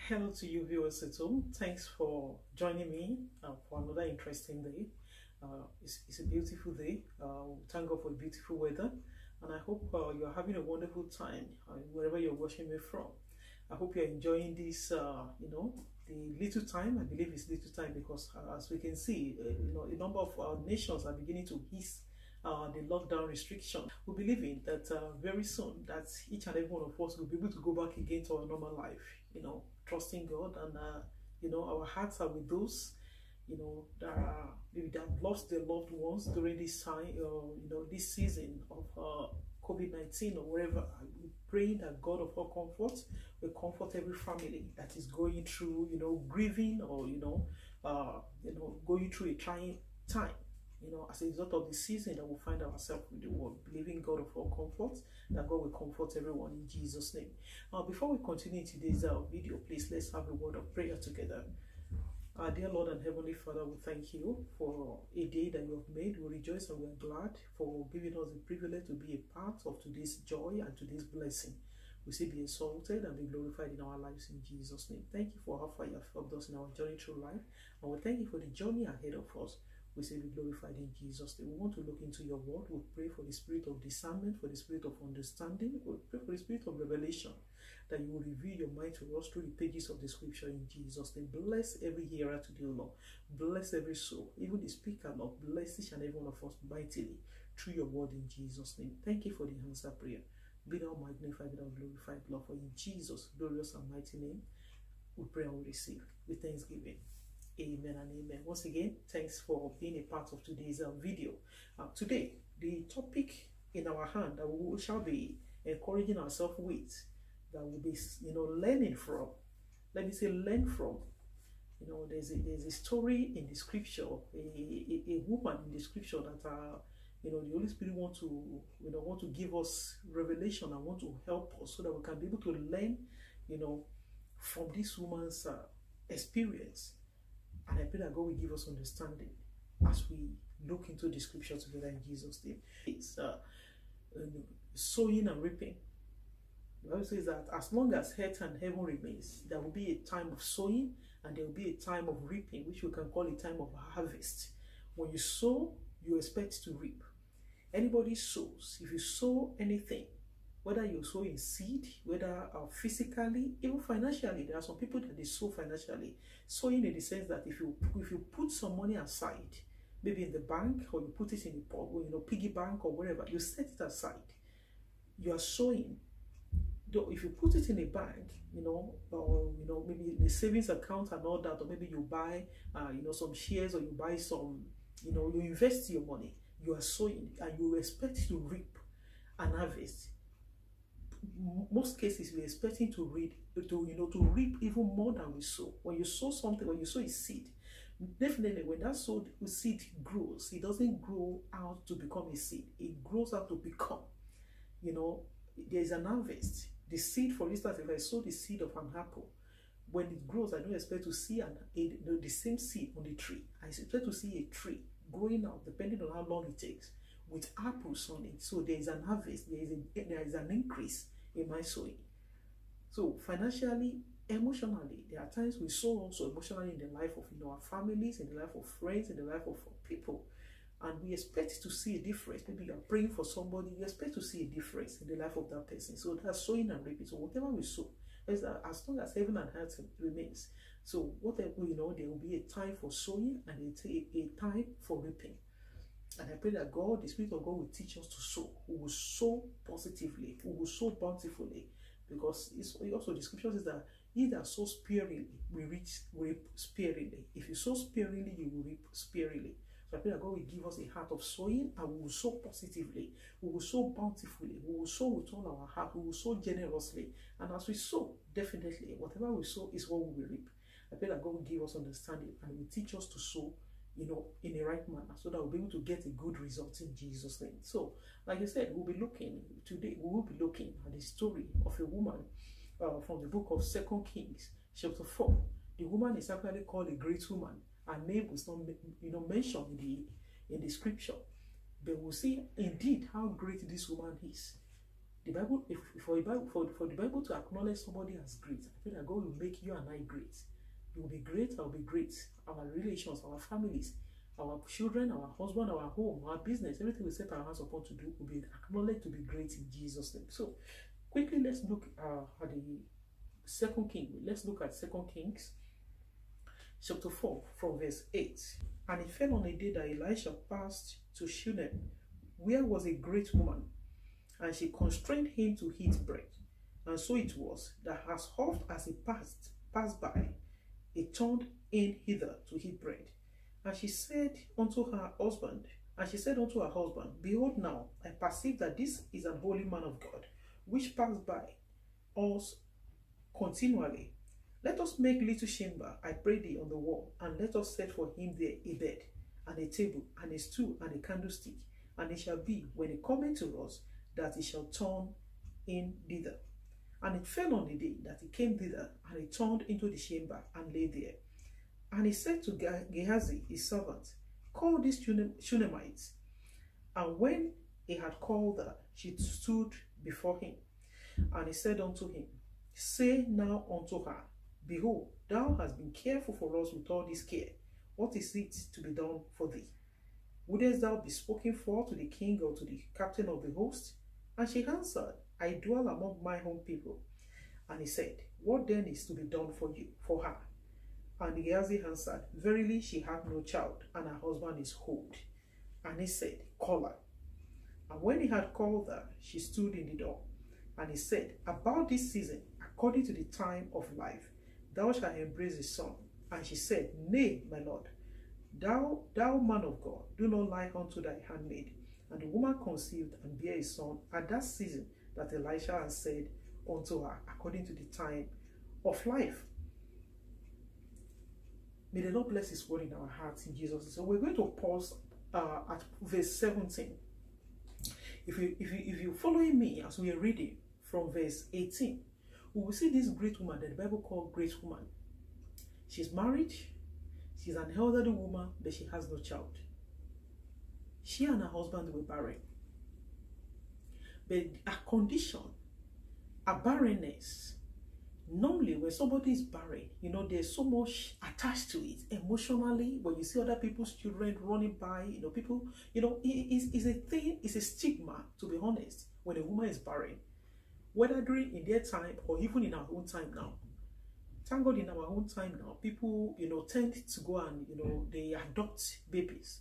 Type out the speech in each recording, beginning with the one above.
Hello to you viewers at home. Thanks for joining me for another interesting day. It's a beautiful day. Thank God for beautiful weather, and I hope you're having a wonderful time wherever you're watching me from. I hope you're enjoying this, the little time. I believe it's little time because as we can see, a number of nations are beginning to ease the lockdown restriction. We believe in that very soon that each and every one of us will be able to go back again to our normal life, trusting God, and our hearts are with those that are maybe that have lost their loved ones during this time, this season of COVID-19 or wherever. We pray that God of all comfort will comfort every family that is going through, grieving or going through a trying time. As a result of the season that we'll find ourselves with the world, believing God of all comfort, that God will comfort everyone in Jesus' name. Before we continue today's video, please let's have a word of prayer together. Our dear Lord and Heavenly Father, we thank you for a day that you have made. We rejoice and we are glad for giving us the privilege to be a part of today's joy and today's blessing. We say be exalted and be glorified in our lives in Jesus' name. Thank you for how far you have helped us in our journey through life, and we thank you for the journey ahead of us. We say be glorified in Jesus' name. We want to look into your word. We pray for the spirit of discernment, for the spirit of understanding. We pray for the spirit of revelation, that you will reveal your mind to us through the pages of the scripture in Jesus' name. Bless every hearer today, Lord. Bless every soul, even the speaker, Lord. Bless each and every one of us mightily through your word in Jesus' name. Thank you for the answer prayer. Be thou magnified, be thou glorified, Lord. For in Jesus' glorious and mighty name, we pray and we receive with thanksgiving. Amen and amen. Once again, thanks for being a part of today's video. Today, the topic in our hand that we shall be encouraging ourselves with, that we'll be, learning from. Let me say, learn from. There's a story in the scripture, a woman in the scripture that the Holy Spirit want to give us revelation and want to help us so that we can be able to learn, from this woman's experience. And I pray that God will give us understanding as we look into the scripture together in Jesus' name. It's sowing and reaping. The Bible says that as long as earth and heaven remains, there will be a time of sowing and there will be a time of reaping, which we can call a time of harvest. When you sow, you expect to reap. Anybody sows. If you sow anything, whether you sow in seed, whether physically, even financially, there are some people that they sow financially. Sowing in the sense that if you put some money aside, maybe in the bank, or you put it in the piggy bank or wherever, you set it aside. You are sowing. Though if you put it in a bank, or maybe the savings account and all that, or maybe you buy some shares, or you buy some, you invest your money. You are sowing and you expect to reap an harvest. Most cases we're expecting to reap even more than we sow. When you sow something, when you sow a seed, definitely when that seed grows, it doesn't grow out to become a seed. It grows out to become, there's an harvest. The seed, for instance, if I sow the seed of an apple, when it grows, I don't expect to see the same seed on the tree. I expect to see a tree growing out, depending on how long it takes, with apples on it. So there is an harvest, there is an increase in my sowing. So financially, emotionally, there are times we sow also emotionally in the life of our families, in the life of friends, in the life of people, and we expect to see a difference. Maybe you are praying for somebody, you expect to see a difference in the life of that person. So that's sowing and reaping. So whatever we sow, as long as heaven and earth remains, so whatever there will be a time for sowing and a time for reaping. And I pray that God, the Spirit of God, will teach us to sow. We will sow positively. We will sow bountifully. Because also the scripture says that he that sows sparingly will reap sparingly. If you sow sparingly, you will reap sparingly. So I pray that God will give us a heart of sowing, and we will sow positively. We will sow bountifully. We will sow with all our heart. We will sow generously. And as we sow, definitely, whatever we sow is what we will reap. I pray that God will give us understanding and will teach us to sow in the right manner, so that we'll be able to get a good result in Jesus' name. So, like I said, we will be looking at the story of a woman from the book of 2 Kings, chapter 4. The woman is actually called a great woman. Her name is not mentioned in the scripture, but we'll see indeed how great this woman is. The Bible, if for the Bible to acknowledge somebody as great, I pray that God will make you and I great. You will be great, I will be great. Our relations, our families, our children, our husband, our home, our business, everything we set our hands upon to do will be acknowledged to be great in Jesus' name. So quickly, let's look at the second king. Let's look at 2 Kings chapter 4 from verse 8. And it fell on a day that Elisha passed to Shunem, where was a great woman, and she constrained him to eat bread. And so it was that as oft as he passed by, he turned in hither to eat bread. And she said unto her husband, Behold, now I perceive that this is an holy man of God, which passed by us continually. Let us make little chamber, I pray thee, on the wall, and let us set for him there a bed, and a table, and a stool, and a candlestick. And it shall be, when he cometh to us, that he shall turn in thither. And it fell on the day that he came thither, and he turned into the chamber, and lay there. And he said to Gehazi, his servant, Call these Shunamites. And when he had called her, she stood before him. And he said unto him, Say now unto her, Behold, thou hast been careful for us with all this care. What is it to be done for thee? Wouldest thou be spoken for to the king or to the captain of the host? And she answered, I dwell among my own people. And he said, What then is to be done for her? And Gehazi answered, Verily she hath no child, and her husband is old. And he said, Call her. And when he had called her, she stood in the door. And he said, About this season, according to the time of life, thou shalt embrace a son. And she said, Nay, my lord, thou man of God, do not lie unto thy handmaid. And the woman conceived and bare a son at that season that Elisha had said unto her, according to the time of life. May the Lord bless his word in our hearts in Jesus' name. So we're going to pause at verse 17. If you're following me as we are reading from verse 18, we will see this great woman that the Bible called great woman. She's married, she's an elderly woman, but she has no child. She and her husband were barren. But her condition, her barrenness, normally when somebody is barren, there's so much attached to it emotionally. When you see other people's children running by, people, it's a thing, it's a stigma, to be honest, when a woman is barren, whether in their time or even in our own time now. Thank God in our own time now, people, tend to go and, they adopt babies.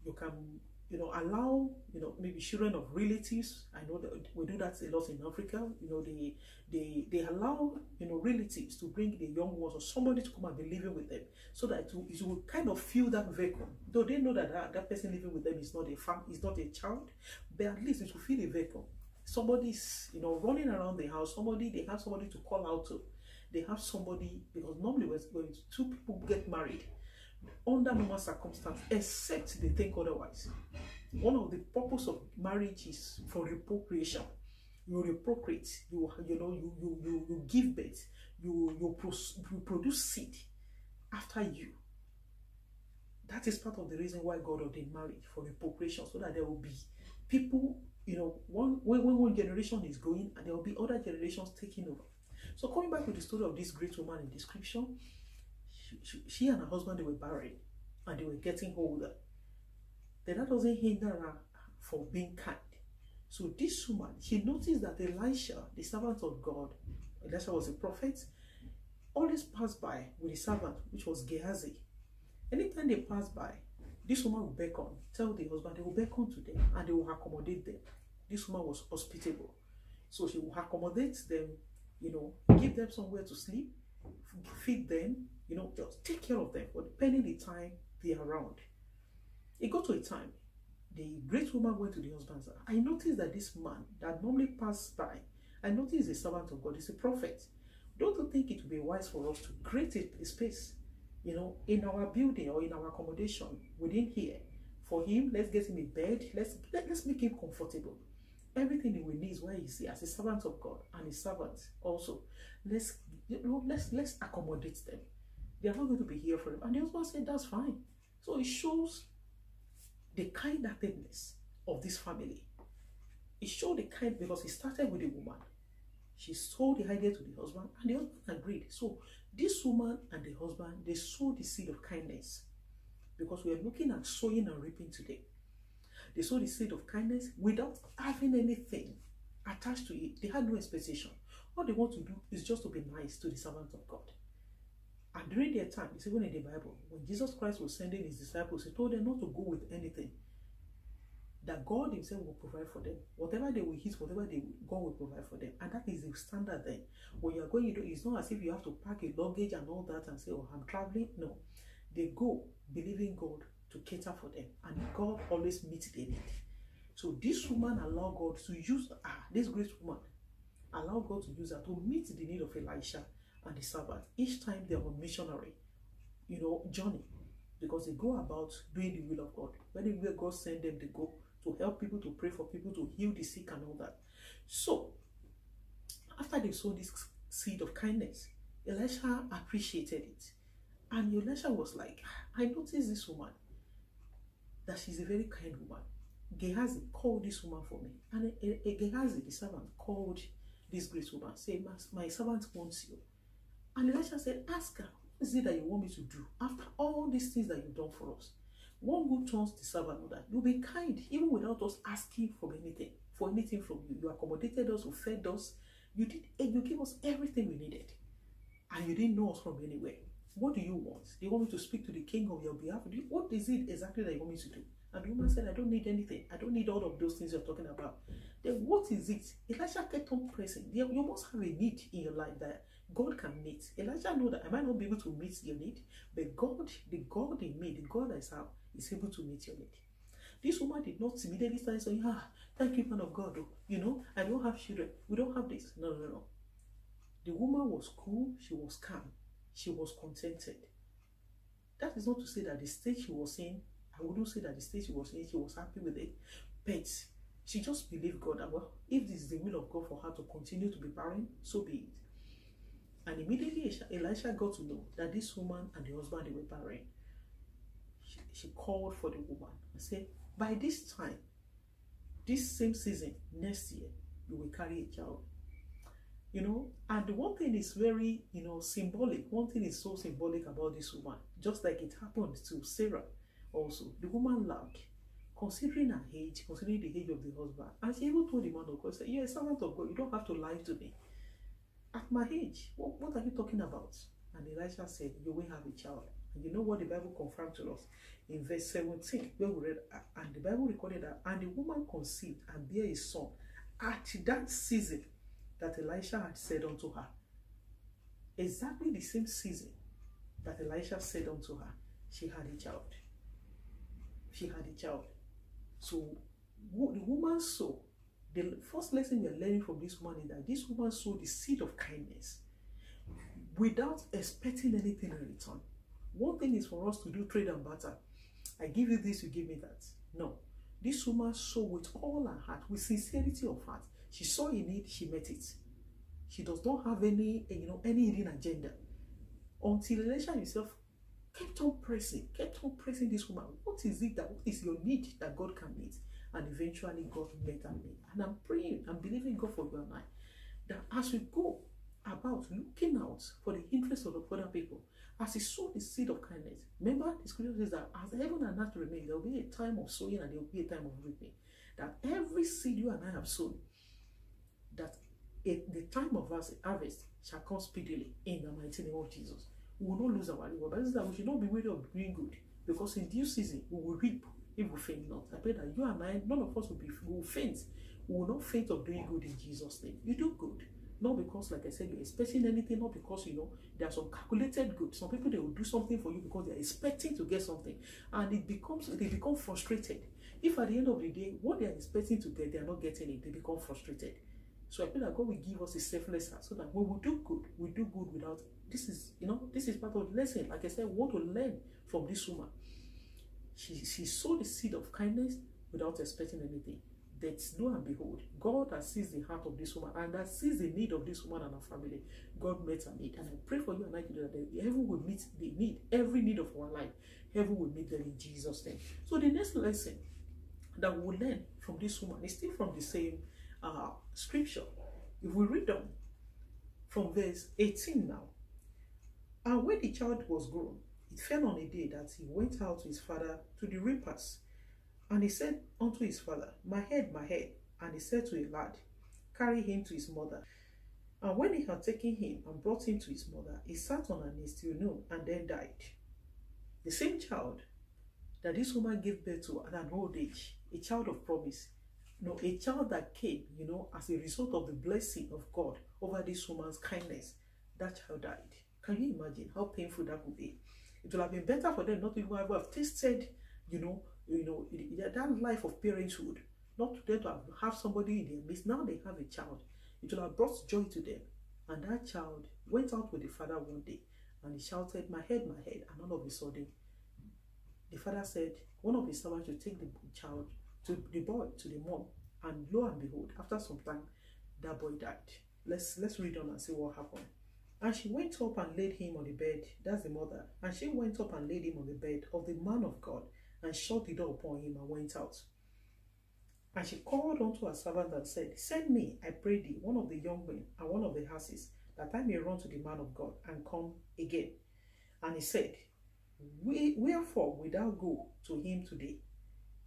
You can, allow, maybe children of relatives. I know that we do that a lot in Africa. They allow, relatives to bring the young ones or somebody to come and be living with them, so that it will kind of fill that vacuum. Though they know that that person living with them is not a child, but at least it will fill a vacuum. Somebody's, running around the house. They have somebody to call out to. They have somebody, because normally when two people get married, under normal circumstances, except they think otherwise. One of the purpose of marriage is for reprocreation. You reprocreate, you give birth, you produce seed after you. That is part of the reason why God ordained marriage, for reprocreation, so that there will be people, when one generation is going, and there will be other generations taking over. So coming back to the story of this great woman in description, she and her husband, they were barren and they were getting older. Then that doesn't hinder her from being kind. So this woman, she noticed that Elisha, the servant of God, Elisha was a prophet, always passed by with a servant, which was Gehazi. Anytime they passed by, this woman will beckon, tell the husband, they will beckon to them and they will accommodate them. This woman was hospitable. So she will accommodate them, give them somewhere to sleep, feed them, just take care of them, but depending the time they are around. It got to a time, the great woman went to the husband and said, I noticed that this man that normally passed by, I noticed a servant of God, is a prophet. Don't you think it would be wise for us to create a space, in our building or in our accommodation within here, for him? Let's get him a bed, let's make him comfortable. Everything he will need is where he's here as a servant of God and his servants also. Let's accommodate them. They are not going to be here forever. And the husband said, that's fine. So it shows the kind-heartedness of this family. He showed the kind because he started with a woman. She sold the idea to the husband, and the husband agreed. So this woman and the husband, they sowed the seed of kindness, because we are looking at sowing and reaping today. They sowed the seed of kindness without having anything attached to it. They had no expectation. All they want to do is just to be nice to the servant of God. And during their time, it's even in the Bible, when Jesus Christ was sending his disciples, he told them not to go with anything, that God himself will provide for them. Whatever they will eat, whatever they will, God will provide for them. And that is the standard then. When you're going, it's not as if you have to pack a luggage and all that and say, oh, I'm traveling. No. They go believing God to cater for them. And God always meets their need. So this woman allowed God to use her, this great woman, allowed God to use her to meet the need of Elisha and the servant. Each time they were missionary, journey. Because they go about doing the will of God. Whenever God sends them, they go to help people, to pray for people, to heal the sick and all that. So, after they sowed this seed of kindness, Elisha appreciated it. And Elisha was like, I noticed this woman, that she's a very kind woman. Gehazi called this woman for me. And Gehazi, the servant, called this great woman, saying, my servant wants you. And Elisha said, ask her, what is it that you want me to do after all these things that you've done for us? One good turns the servant that you'll be kind, even without us asking for anything from you. You accommodated us, you fed us, you gave us everything we needed, and you didn't know us from anywhere. What do you want? Do you want me to speak to the king on your behalf? What is it exactly that you want me to do? And the woman said, I don't need anything. I don't need all of those things you're talking about. Then what is it? Elisha kept on pressing. You must have a need in your life that God can meet. Elijah knew that I might not be able to meet your need, but God, the God in me, the God I serve, is able to meet your need. This woman did not immediately start saying, thank you, man of God. I don't have children. We don't have this. No. The woman was cool. She was calm. She was contented. That is not to say that the state she was in, I wouldn't say that the state she was in, she was happy with it. But she just believed God that, well, if this is the will of God for her to continue to be barren, so be it. And immediately Elisha got to know that this woman and the husband, they were barren. She called for the woman and said, by this time, this same season, next year, you will carry a child. And the one thing is very, symbolic. One thing is so symbolic about this woman, just like it happened to Sarah also. The woman laughed, considering her age, considering the age of the husband. And she even told the man of God, said, you're a servant of God, you don't have to lie to me. At my age, what are you talking about? And Elisha said, you will have a child. And you know what the Bible confirmed to us? In verse 17, where we read, and the Bible recorded that, and the woman conceived and bare a son at that season that Elisha had said unto her. Exactly the same season that Elisha said unto her, she had a child. She had a child. So the woman sowed. The first lesson we are learning from this woman is that this woman sowed the seed of kindness without expecting anything in return. One thing is for us to do trade and barter. I give you this, you give me that. No. This woman sowed with all her heart, with sincerity of heart. She saw a need, she met it. She does not have any hidden agenda. Until Elisha himself kept on pressing this woman. What is your need that God can meet? And eventually God met her need. And I'm praying, I'm believing God for you and I, that as we go about looking out for the interest of other people, as he sowed the seed of kindness, remember the scripture says that as heaven and earth remain, there will be a time of sowing and there will be a time of reaping. That every seed you and I have sown, that the time of harvest shall come speedily in the mighty name of Jesus. We will not lose our reward. But this is that we should not be weary of doing good, because in due season we will reap if we faint not. I pray that you and I, none of us will faint. We will not faint of doing good in Jesus' name. You do good. Not because, like I said, you're expecting anything, not because, there are some calculated good. Some people, they will do something for you because they're expecting to get something. And they become frustrated. If at the end of the day, what they're expecting to get, they're not getting it, they become frustrated. So I pray that God will give us a selfless heart so that when we do good without, this is part of the lesson. Like I said, we want to learn from this woman. She sowed the seed of kindness without expecting anything. That lo and behold, God has seized the heart of this woman and has seized the need of this woman and her family. God met her need. And I pray for you and I today that heaven will meet the need, every need of our life. Heaven will meet them in Jesus' name. So the next lesson that we will learn from this woman is still from the same scripture. If we read on from verse 18 now. And when the child was grown, it fell on a day that he went out to his father to the reapers. And he said unto his father, my head, my head. And he said to a lad, carry him to his mother. And when he had taken him and brought him to his mother, he sat on her knees till noon and then died. The same child that this woman gave birth to at an old age, a child of promise, a child that came, as a result of the blessing of God over this woman's kindness, that child died. Can you imagine how painful that would be? It would have been better for them not to even have tasted, that life of parenthood, not to them to have somebody in their midst. Now they have a child. It would have brought joy to them. And that child went out with the father one day and he shouted, my head, my head. And all of a sudden, the father said, one of his servants should take the child to the boy, to the mom. And lo and behold, after some time, that boy died. Let's read on and see what happened. And she went up and laid him on the bed. That's the mother. And she went up and laid him on the bed of the man of God and shut the door upon him and went out. And she called unto her servant and said, send me, I pray thee, one of the young men and one of the asses, that I may run to the man of God and come again. And he said, wherefore wilt thou go to him today?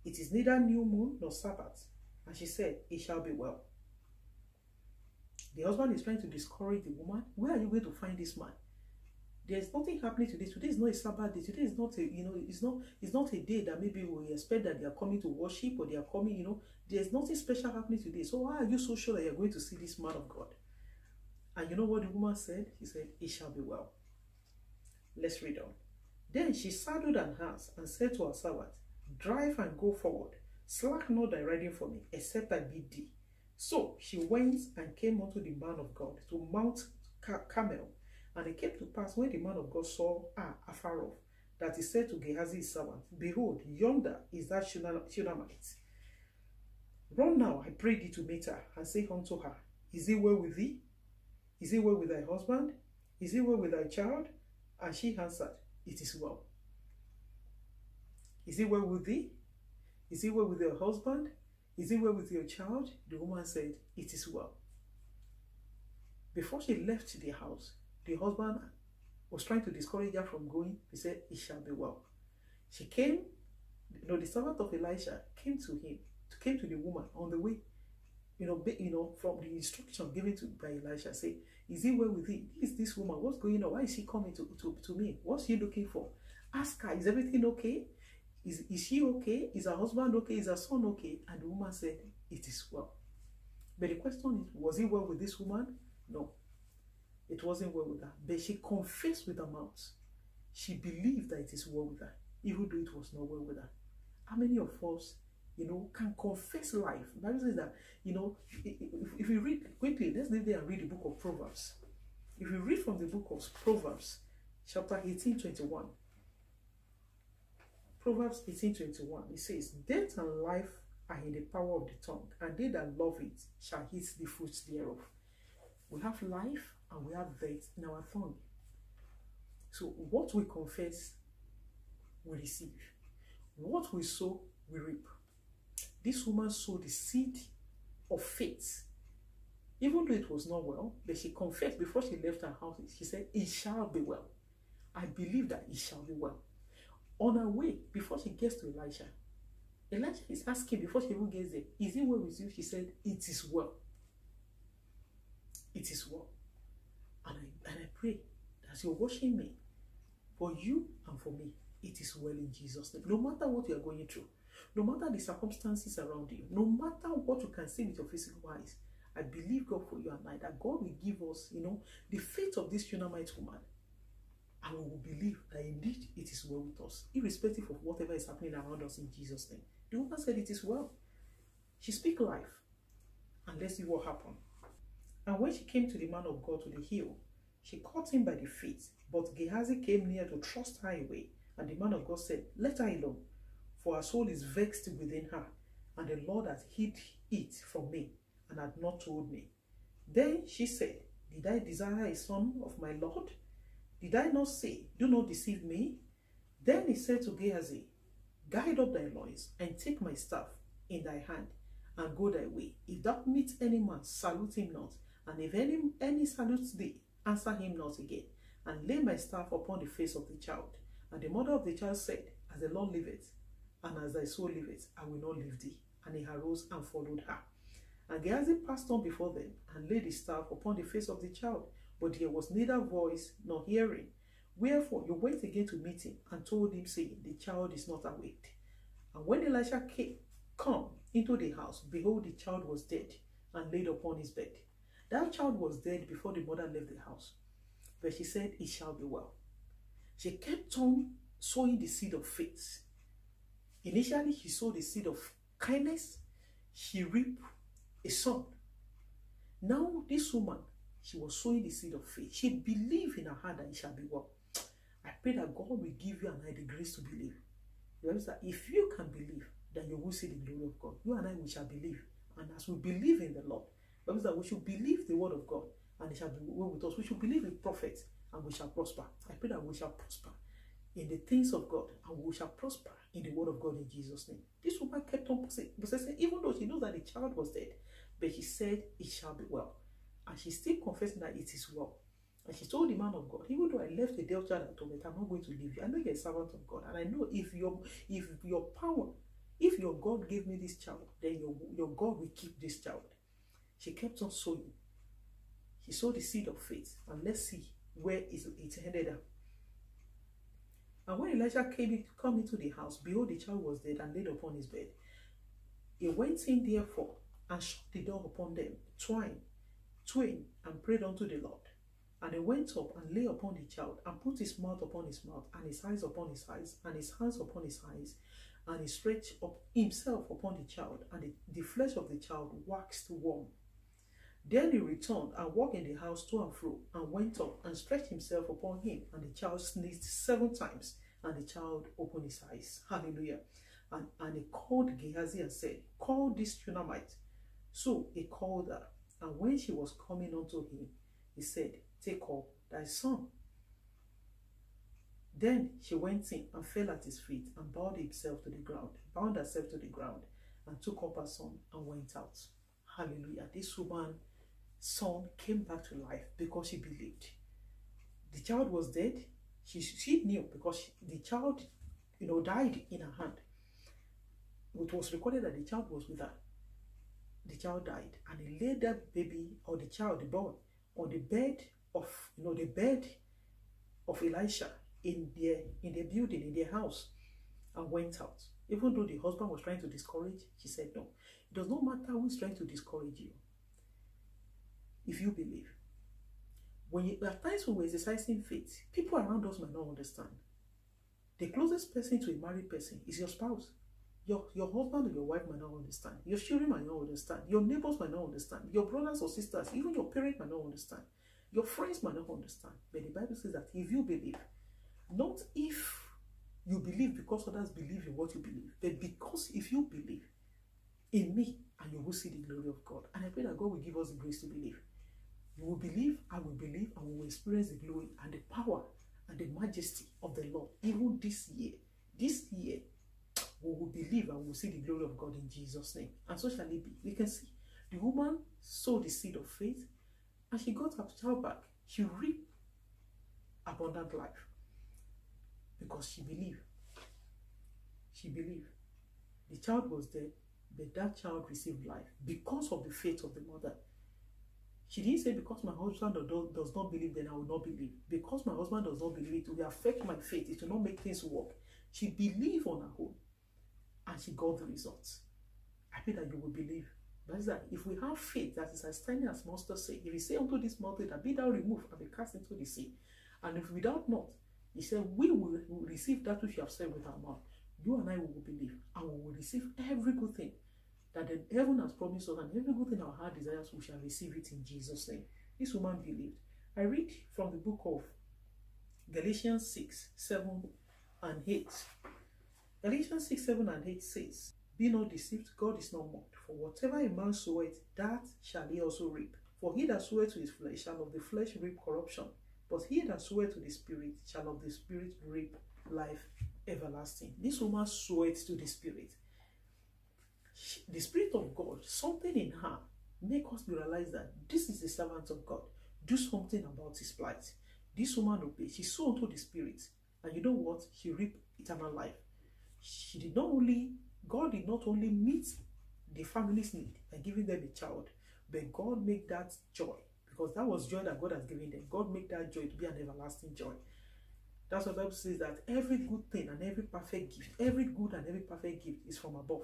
It is neither new moon nor Sabbath. And she said, it shall be well. The husband is trying to discourage the woman. Where are you going to find this man? There's nothing happening today. Today is not a Sabbath day. Today is not a, it's not a day that maybe we expect that they are coming to worship or they are coming, There's nothing special happening today. So why are you so sure that you're going to see this man of God? And you know what the woman said? She said, it shall be well. Let's read on. Then she saddled an ass and said to her servant, drive and go forward. Slack not thy riding for me, except I bid thee. So she went and came unto the man of God to Mount Carmel. And it came to pass when the man of God saw her afar off, that he said to Gehazi his servant, behold, yonder is that Shunammite. Run now, I pray thee, to meet her, and say unto her, is it well with thee? Is it well with thy husband? Is it well with thy child? And she answered, it is well. Is it well with thee? Is it well with your husband? Is it well with your child? The woman said, it is well. Before she left the house, the husband was trying to discourage her from going. He said, it shall be well. She came, the servant of Elisha came to the woman on the way, from the instruction given by Elisha, say, is it well with thee? Is this woman? What's going on? Why is she coming to me? What's she looking for? Ask her, is everything okay? Is she okay? Is her husband okay? Is her son okay? And the woman said, it is well. But the question is, was it well with this woman? No, it wasn't well with her. But she confessed with her mouth. She believed that it is well with her, even though it was not well with her. How many of us, can confess life? The Bible says that, if you read quickly, let's leave there and read the book of Proverbs. If you read from the book of Proverbs, chapter 18:21, Proverbs 18:21, it says, death and life are in the power of the tongue, and they that love it shall eat the fruits thereof. We have life and we have death in our tongue. So what we confess, we receive. What we sow, we reap. This woman sowed the seed of faith. Even though it was not well, but she confessed before she left her house. She said, it shall be well. I believe that it shall be well. On her way, before she gets to Elisha is asking before she even gets there, is it well with you? She said, it is well. It is well. And I pray that as you're watching me, for you and for me, it is well in Jesus' name. No matter what you are going through, no matter the circumstances around you, no matter what you can see with your physical eyes, I believe God for you and I, that God will give us, the faith of this Shunammite woman. And we will believe that indeed it is well with us, irrespective of whatever is happening around us in Jesus' name. The woman said it is well. She speak life. And let's see what happened. And when she came to the man of God to the hill, she caught him by the feet. But Gehazi came near to thrust her away. And the man of God said, let her alone, for her soul is vexed within her. And the Lord hath hid it from me, and had not told me. Then she said, did I desire a son of my Lord? Did I not say, do not deceive me? Then he said to Gehazi, gird up thy loins, and take my staff in thy hand. and go thy way. If thou meet any man, salute him not. And if any salutes thee, answer him not again. And lay my staff upon the face of the child. And the mother of the child said, As the Lord liveth, and as thy soul liveth, I will not leave thee. And he arose and followed her. And Gehazi passed on before them, and laid his staff upon the face of the child. But there was neither voice nor hearing. Wherefore he went again to meet him, and told him, saying, The child is not awake. And when Elisha come into the house, behold, the child was dead, and laid upon his bed. That child was dead before the mother left the house. But she said, It shall be well. She kept on sowing the seed of faith. Initially, she sowed the seed of kindness. She reaped a son. Now, this woman, she was sowing the seed of faith. She believed in her heart that it shall be well. I pray that God will give you and I the grace to believe. If you can believe, then you will see the glory of God. You and I, we shall believe. And as we believe in the Lord, that we should believe the word of God, and it shall be well with us. We should believe in prophets, and we shall prosper. I pray that we shall prosper in the things of God, and we shall prosper in the word of God in Jesus' name. This woman kept on possessing, even though she knows that the child was dead, but she said, It shall be well. And she's still confessing that it is well. And she told the man of God, even though I left the dead child at home, I'm not going to leave you. I know you're a servant of God, and I know if your God gave me this child, then your God will keep this child. She kept on sowing. She sowed the seed of faith, and let's see where it ended up. And when Elijah come into the house, behold, the child was dead and laid upon his bed. He went in therefore and shut the door upon them, twain, and prayed unto the Lord. And he went up and lay upon the child, and put his mouth upon his mouth, and his eyes upon his eyes, and his hands upon his eyes. And he stretched up himself upon the child, and the flesh of the child waxed warm. Then he returned and walked in the house to and fro, and went up and stretched himself upon him, and the child sneezed 7 times, and the child opened his eyes. Hallelujah. And he called Gehazi and said, Call this Shunammite. So he called her, and when she was coming unto him, he said, Take up thy son. Then she went in and fell at his feet, and bound herself to the ground, and took up her son and went out. Hallelujah. This woman's son came back to life because she believed. The child was dead. She knew because the child, died in her hand. It was recorded that the child was with her. The child died, and he laid that baby, or the child, the boy, on the bed of Elisha in their building, in their house, and went out. Even though the husband was trying to discourage, she said no. It does not matter who is trying to discourage you. If you believe. At times when we're exercising faith, people around us might not understand. The closest person to a married person is your spouse. Your husband or your wife might not understand. Your children might not understand. Your neighbors might not understand. Your brothers or sisters, even your parents might not understand. Your friends might not understand. But the Bible says that if you believe, not if you believe because others believe in what you believe, but because if you believe in me, and you will see the glory of God. And I pray that God will give us the grace to believe. You will believe, I will believe, and we will experience the glory and the power and the majesty of the Lord. Even this year, we will believe and we will see the glory of God in Jesus' name. And so shall it be. We can see the woman sowed the seed of faith, and she got her child back. She reaped abundant life because she believed. She believed. The child was dead, but that child received life because of the faith of the mother. She didn't say, because my husband does not believe, then I will not believe. Because my husband does not believe, it will affect my faith. It will not make things work. She believed on her own, and she got the results. I pray that you will believe. That is that if we have faith that is as tiny as mustard seed, if we say unto this mountain that be thou removed and be cast into the sea, and if we doubt not, he said, we will receive that which you have said with our mouth. You and I will believe, and we will receive every good thing that the heaven has promised us, and every good thing our heart desires, we shall receive it in Jesus' name. This woman believed. I read from the book of Galatians 6, 7 and 8. Galatians 6, 7 and 8 says, Be not deceived, God is not mocked. For whatever a man soweth, that shall he also reap. For he that soweth to his flesh shall of the flesh reap corruption, but he that soweth to the Spirit shall of the Spirit reap life everlasting. This woman soweth to the Spirit. the Spirit of God, something in her, make us realize that this is the servant of God. Do something about his plight. This woman obeyed. She saw unto the Spirit. And you know what? She reaped eternal life. She did not only, God did not only meet the family's need by giving them a child, but God made that joy, because that was joy that God has given them. God made that joy to be an everlasting joy. That's what the Bible says, that every good thing and every perfect gift, every good and every perfect gift is from above.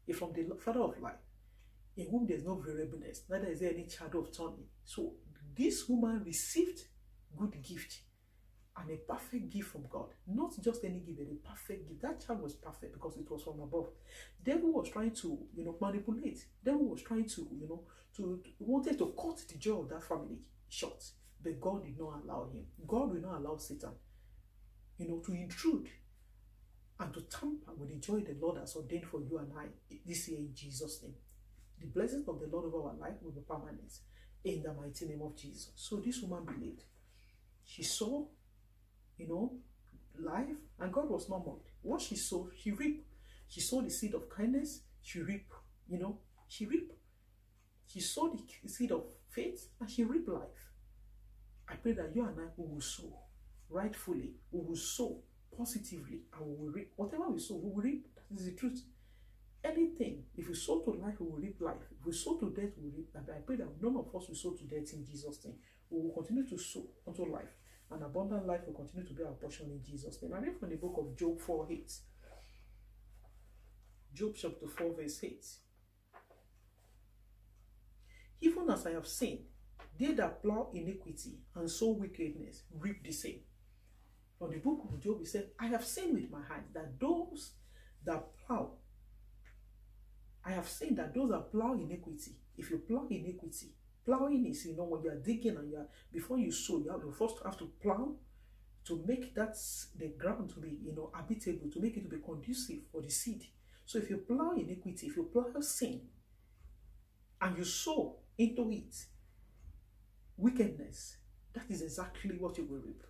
It's from the Father of light, in whom there is no variableness, neither is there any shadow of turning. So this woman received good gift and a perfect gift from God. Not just any gift, but a perfect gift. That child was perfect because it was from above. Devil was trying to, manipulate. Devil was trying to, wanted to cut the joy of that family short. But God did not allow him. God will not allow Satan, to intrude and to tamper with the joy the Lord has ordained for you and I this year in Jesus' name. The blessings of the Lord over our life will be permanent in the mighty name of Jesus. So this woman believed. She saw, life, and God was not mocked. What she sowed, she reaped. She sowed the seed of kindness, she reaped, she reaped. She sowed the seed of faith, and she reaped life. I pray that you and I will sow rightfully, we will sow positively, and we will reap. Whatever we sow, we will reap. That is the truth. Anything, if we sow to life, we will reap life. If we sow to death, we will reap. I pray that none of us will sow to death in Jesus' name. We will continue to sow unto life. And abundant life will continue to be our portion in Jesus' name. I read from the book of Job 4:8. Job chapter 4 verse 8. Even as I have seen, they that plow iniquity and sow wickedness reap the same. From the book of Job, he said, I have seen with my hand that those that plow, I have seen that those that plow iniquity, if you plow iniquity, plowing is, when you are digging and before you sow, you first have to plow to make the ground to be, habitable, to make it to be conducive for the seed. So if you plow iniquity, if you plow sin, and you sow into it wickedness, that is exactly what you will reap.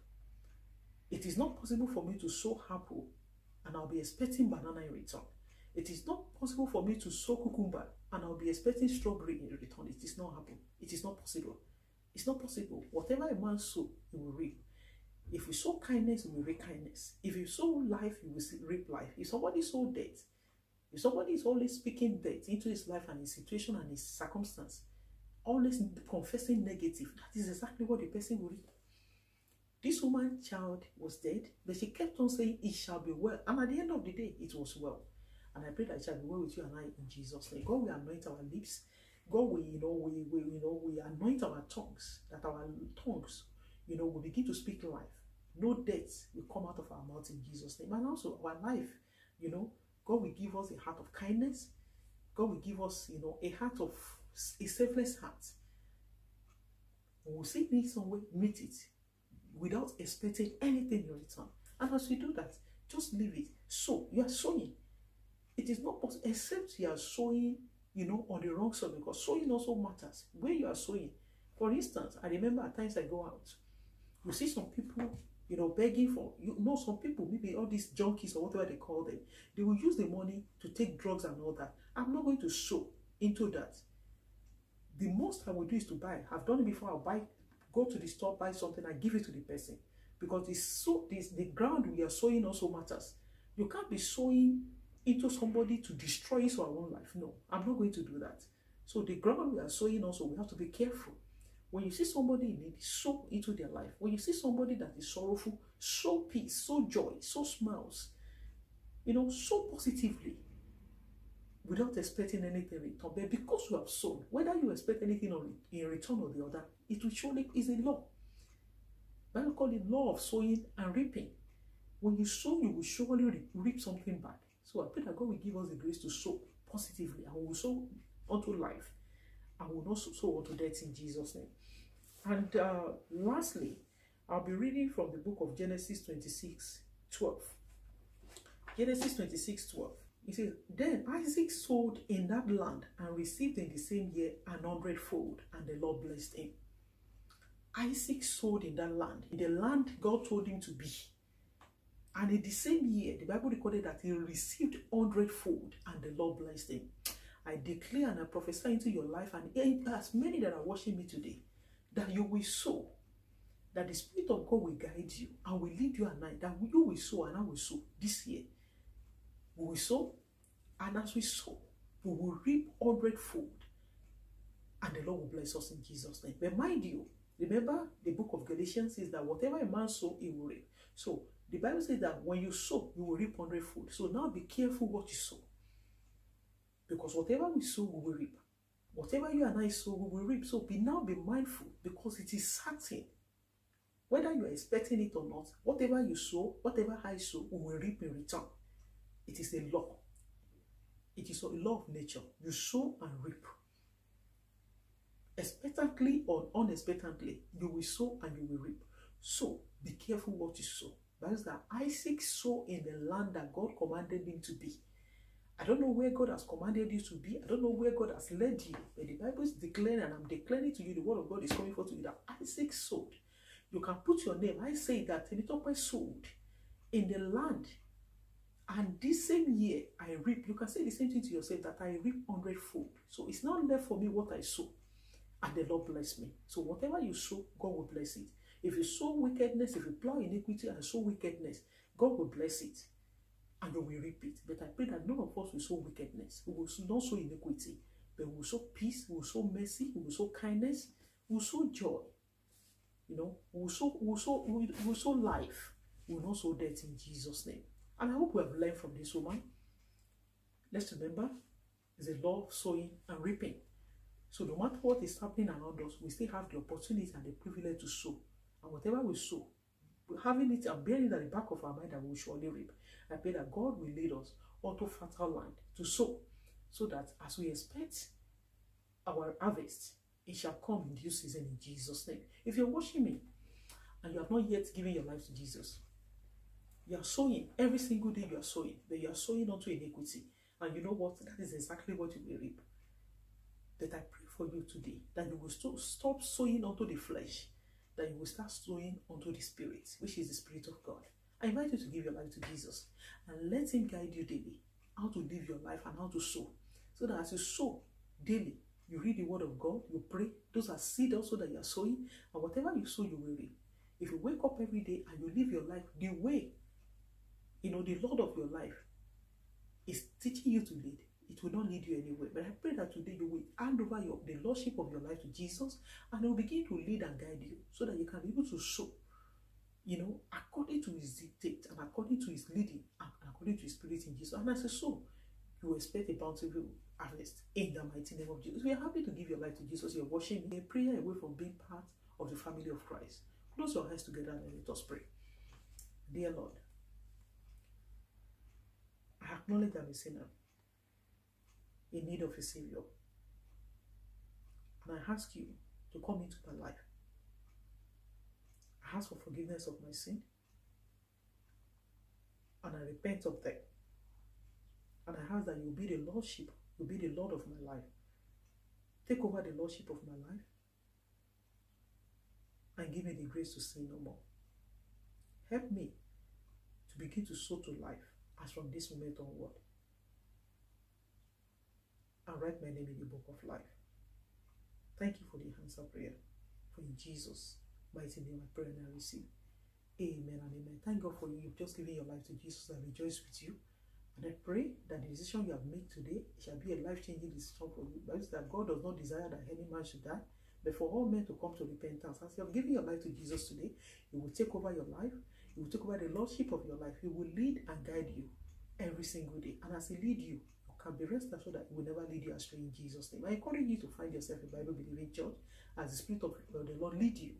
It is not possible for me to sow apple and I'll be expecting banana in return. It is not possible for me to sow cucumber and I'll be expecting strawberry in return. It is not happening. It is not possible. It's not possible. Whatever a man sow, he will reap. If you sow kindness, you will reap kindness. If you sow life, you will reap life. If somebody sow death, if somebody is always speaking death into his life and his situation and his circumstance, always confessing negative, that is exactly what the person will reap. This woman's child was dead, but she kept on saying, it shall be well. And at the end of the day, it was well. And I pray that it shall be well with you and I in Jesus' name. God will anoint our lips. God will, we anoint our tongues, that our tongues, will begin to speak life. No death will come out of our mouth in Jesus' name. And also our life, God will give us a heart of kindness. God will give us, a heart of a selfless heart. We will see things somewhere, meet it, without expecting anything in return. And as we do that, just leave it. So you are sowing. It is not possible, except you are sowing, on the wrong side, because sowing also matters. Where you are sowing. For instance, I remember at times I go out, you see some people, begging for, some people, maybe all these junkies or whatever they call them, they will use the money to take drugs and all that. I'm not going to sow into that. The most I will do is to buy. I've done it before. I'll buy, go to the store, buy something, and give it to the person. Because the ground we are sowing also matters. You can't be sowing into somebody to destroy his or our own life. No, I'm not going to do that. So the ground we are sowing also, we have to be careful. When you see somebody in need, sow into their life. When you see somebody that is sorrowful, sow peace, sow joy, sow smiles. Sow positively without expecting anything in return. But because you have sown, whether you expect anything in return or the other, it will surely is a law. Bible call it law of sowing and reaping. When you sow, you will surely reap something back. So I pray that God will give us the grace to sow positively, and we will sow unto life, and we will not sow unto death in Jesus' name. And lastly, I'll be reading from the book of Genesis 26:12. Genesis 26:12. It says, Then Isaac sowed in that land and received in the same year 100-fold, and the Lord blessed him. Isaac sowed in that land, in the land God told him to be. And in the same year, the Bible recorded that he received 100-fold, and the Lord blessed him. I declare and I prophesy into your life, and as many that are watching me today, that you will sow, that the Spirit of God will guide you and will lead you at night, that you will sow and I will sow this year. We will sow, and as we sow, we will reap 100-fold, and the Lord will bless us in Jesus' name. But mind you, remember the book of Galatians says that whatever a man sow, he will reap. So the Bible says that when you sow, you will reap 100-fold. So now be careful what you sow, because whatever we sow, we will reap. Whatever you and I sow, we will reap. So be mindful, because it is certain. Whether you are expecting it or not, whatever you sow, whatever I sow, we will reap in return. It is a law. It is a law of nature. You sow and reap. Expectantly or unexpectantly, you will sow and you will reap. So be careful what you sow. That is that Isaac sowed in the land that God commanded him to be. I don't know where God has commanded you to be. I don't know where God has led you. But the Bible is declaring, and I'm declaring to you, the word of God is coming forth to you, that Isaac sowed. You can put your name. I say that Temitope sowed in the land, and this same year I reap. You can say the same thing to yourself, that I reap 100-fold. So it's not left for me what I sow, and the Lord bless me. So whatever you sow, God will bless it. If you sow wickedness, if you plow iniquity and sow wickedness, God will bless it, and you will reap it. But I pray that none of us will sow wickedness. We will not sow iniquity, but we will sow peace, we will sow mercy, we will sow kindness, we will sow joy. You know, we will sow life. We will not sow death in Jesus' name. And I hope we have learned from this woman. Let's remember, it's a law of sowing and reaping. So no matter what is happening around us, we still have the opportunity and the privilege to sow. And whatever we sow, having it and bearing it at the back of our mind that we will surely reap. I pray that God will lead us onto fertile land to sow, so that as we expect our harvest, it shall come in due season in Jesus' name. If you're watching me and you have not yet given your life to Jesus, you are sowing every single day. You are sowing, but you are sowing onto iniquity, and you know what? That is exactly what you will reap. That I pray for you today, that you will stop sowing onto the flesh, that you will start sowing onto the Spirit, which is the Spirit of God. I invite you to give your life to Jesus and let Him guide you daily how to live your life and how to sow, so that as you sow daily, you read the word of God, you pray. Those are seed also that you are sowing, and whatever you sow, you will reap. If you wake up every day and you live your life the way, the Lord of your life is teaching you to lead, it will not lead you anywhere. But I pray that today you will hand over the lordship of your life to Jesus, and He will begin to lead and guide you, so that you can be able to sow, according to His dictate and according to His leading and according to His Spirit in Jesus. And as you sow, you will expect a bountiful harvest in the mighty name of Jesus. We are happy to give your life to Jesus. You're watching a prayer away from being part of the family of Christ. Close your eyes together and let us pray. Dear Lord, I acknowledge I'm a sinner in need of a Savior, and I ask you to come into my life. I ask for forgiveness of my sin, and I repent of them. And I ask that you be the Lordship, you be the Lord of my life. Take over the Lordship of my life and give me the grace to sin no more. Help me to begin to sow to life as from this moment onward, and write my name in the book of life. Thank you for the answer prayer. For in Jesus' mighty name I pray and I receive. Amen and amen. Thank God for you. You've just given your life to Jesus. I rejoice with you. And I pray that the decision you have made today shall be a life-changing decision for you. That is that God does not desire that any man should die, but for all men to come to repentance. As you have given your life to Jesus today, He will take over your life. He will take over the lordship of your life. He will lead and guide you every single day. And as He leads you, you can be rest assured that He will never lead you astray in Jesus' name. I encourage you to find yourself a Bible-believing church as the Spirit of the Lord lead you,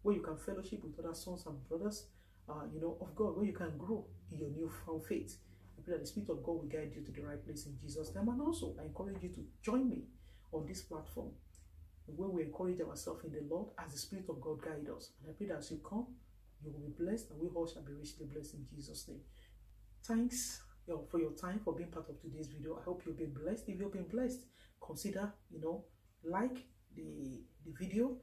where you can fellowship with other sons and brothers, of God, where you can grow in your newfound faith. I pray that the Spirit of God will guide you to the right place in Jesus' name. And also, I encourage you to join me on this platform, where we encourage ourselves in the Lord as the Spirit of God guides us. And I pray that as you come, you will be blessed, and we all shall be richly blessed in Jesus' name. Thanks for your time, for being part of today's video. I hope you've been blessed. If you've been blessed, consider, like the video,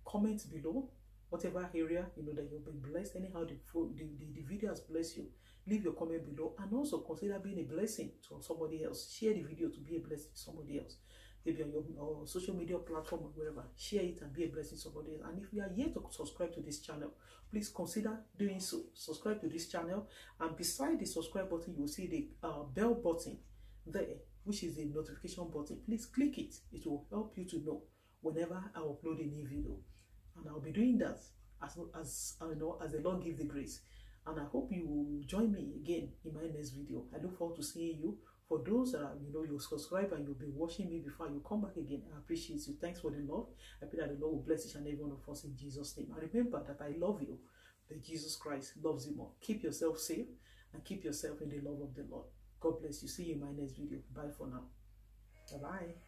comment below, whatever area, you know, that you've been blessed, anyhow the video has blessed you, leave your comment below, and also consider being a blessing to somebody else. Share the video to be a blessing to somebody else. Maybe on your social media platform or wherever, share it and be a blessing to somebody else. And if you are yet to subscribe to this channel, please consider doing so. Subscribe to this channel, and beside the subscribe button, you will see the bell button there, which is the notification button. Please click it. It will help you to know whenever I upload a new video, and I'll be doing that as I know, as the Lord give the grace. And I hope you will join me again in my next video. I look forward to seeing you. For those that are, you know, you subscribe and you'll be watching me before you come back again, I appreciate you. Thanks for the love. I pray that the Lord will bless each and every one of us in Jesus' name. And remember that I love you, but Jesus Christ loves you more. Keep yourself safe and keep yourself in the love of the Lord. God bless you. See you in my next video. Bye for now. Bye-bye.